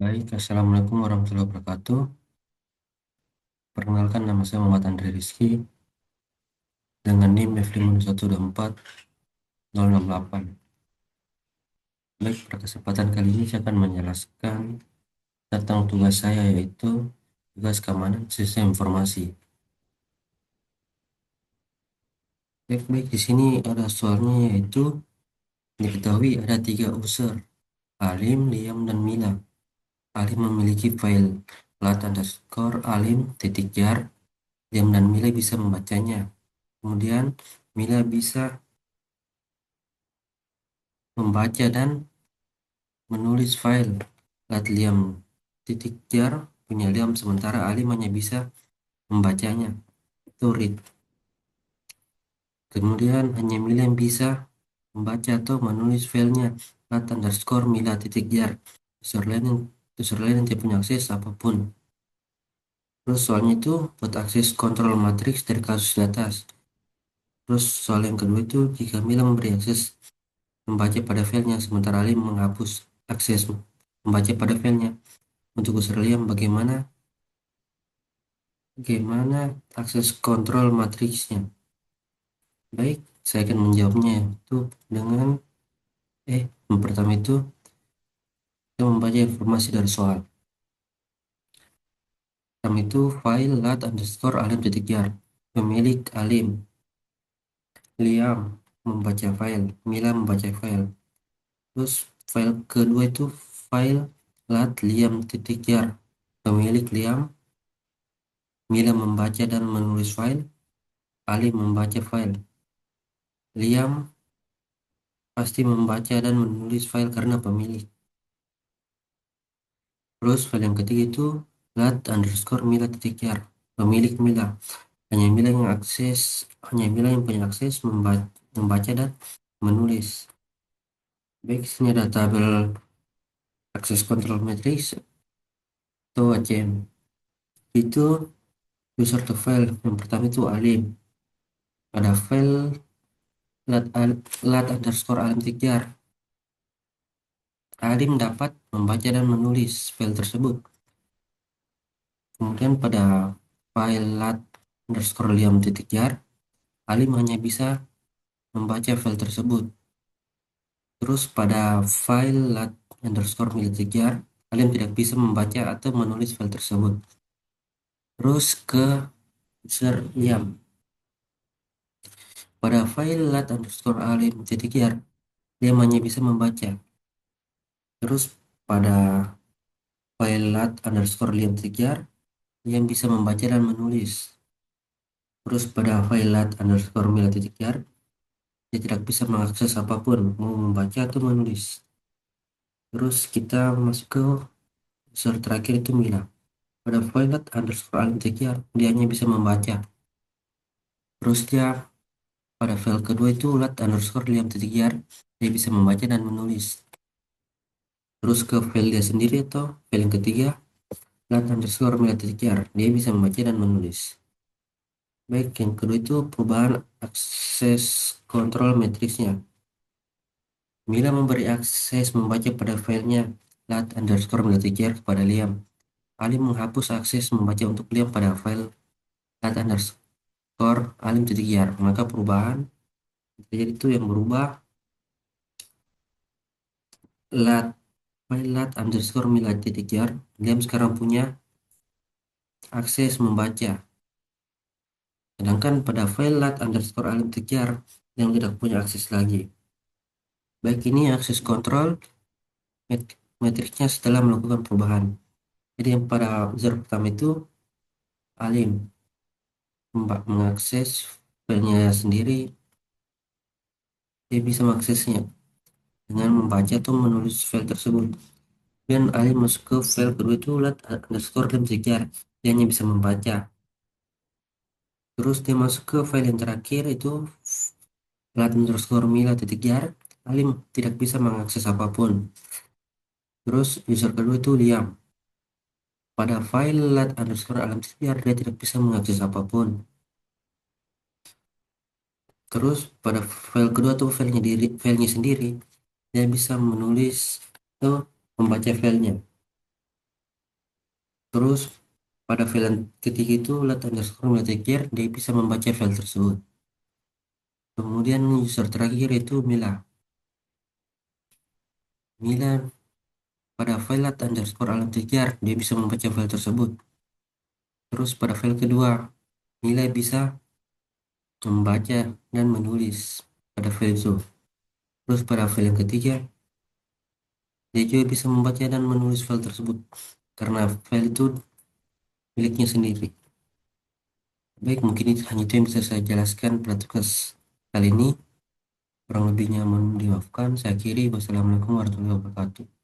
Baik, Assalamualaikum warahmatullahi wabarakatuh. Perkenalkan, nama saya Muhammad Andri Rizky dengan NIM F5124068. Baik, pada kesempatan kali ini saya akan menjelaskan tentang tugas saya, yaitu tugas keamanan sistem informasi. Baik, di sini ada soalnya, yaitu diketahui ada 3 user, Alim, Liam, dan Mila. Alim memiliki file lat_alim_jar. Liam dan Mila bisa membacanya. Kemudian Mila bisa membaca dan menulis file lat_liam_jar punya Liam, sementara Alim hanya bisa membacanya, itu read. Kemudian hanya Mila yang bisa membaca atau menulis filenya lat_mila_jar. User lain yang tidak punya akses apapun. Terus soalnya itu buat akses kontrol matriks dari kasus di atas. Terus soal yang kedua itu, jika Mila memberi akses membaca pada filenya, sementara Alim menghapus akses membaca pada filenya. Untuk user Liam, bagaimana akses kontrol matriksnya? Baik, saya akan menjawabnya itu dengan yang pertama itu kita membaca informasi dari soal. Pertama itu file lat_alim_jar, pemilik Alim, Liam membaca file, Mila membaca file. Terus file kedua itu file lat_liam_jar, pemilik Liam, Mila membaca dan menulis file, Alim membaca file. Liam pasti membaca dan menulis file karena pemilik. Terus file yang ketiga itu lat_mila_jar, pemilik Mila. Hanya Mila yang punya akses membaca dan menulis. Baik, sini ada tabel akses control matrix atau ACM. Itu user to file. Yang pertama itu Alim. Pada file lat_alim_jar, Alim dapat membaca dan menulis file tersebut. Kemudian pada file lat_liam_jar, Alim hanya bisa membaca file tersebut. Terus pada file lat_mila_jar, Alim tidak bisa membaca atau menulis file tersebut. Terus ke user Liam. Pada file lat_alim_jar, Liam hanya bisa membaca. Terus pada file lat_liam_jar, Liam bisa membaca dan menulis. Terus pada file lat_mila_jar, dia tidak bisa mengakses apapun, mau membaca atau menulis. Terus kita masuk ke user terakhir itu Mila. Pada file lat_alim_jar, dia hanya bisa membaca. Terus dia pada file kedua itu lat_liam_jar, dia bisa membaca dan menulis. Terus ke file dia sendiri atau file yang ketiga, lat_mila_jar, dia bisa membaca dan menulis. Baik, yang kedua itu perubahan akses kontrol matriksnya. Mila memberi akses membaca pada filenya lat_mila_jar kepada Liam. Alim menghapus akses membaca untuk Liam pada file lat_alim_jar. Maka perubahan jadi itu yang berubah lat file lat_mila_jar. Liam sekarang punya akses membaca. Sedangkan pada file lat_alim_jar yang tidak punya akses lagi. Baik, ini akses kontrol matriksnya setelah melakukan perubahan. Jadi yang pada user pertama itu Alim mengakses filenya sendiri, dia bisa mengaksesnya dengan membaca atau menulis file tersebut. Dan Alim masuk ke file kedua itu lat_lim_jar, dia hanya bisa membaca. Terus dia masuk ke file yang terakhir itu lat_mila_jar, Alim tidak bisa mengakses apapun. Terus user kedua itu Liam. Pada file lat_alim_jar, dia tidak bisa mengakses apapun. Terus pada file kedua atau filenya sendiri, dia bisa menulis atau membaca filenya. Terus pada file yang ketiga itu let underscore multiplier, dia bisa membaca file tersebut. Kemudian user terakhir itu Mila. Mila pada file let underscore multiplier, dia bisa membaca file tersebut. Terus pada file kedua, Mila bisa membaca dan menulis pada file itu. Terus pada file yang ketiga, dia juga bisa membaca dan menulis file tersebut karena file itu miliknya sendiri. Baik, mungkin itu hanya itu yang bisa saya jelaskan pada tugas kali ini. Kurang lebihnya mohon dimaafkan. Saya akhiri. Wassalamualaikum warahmatullahi wabarakatuh.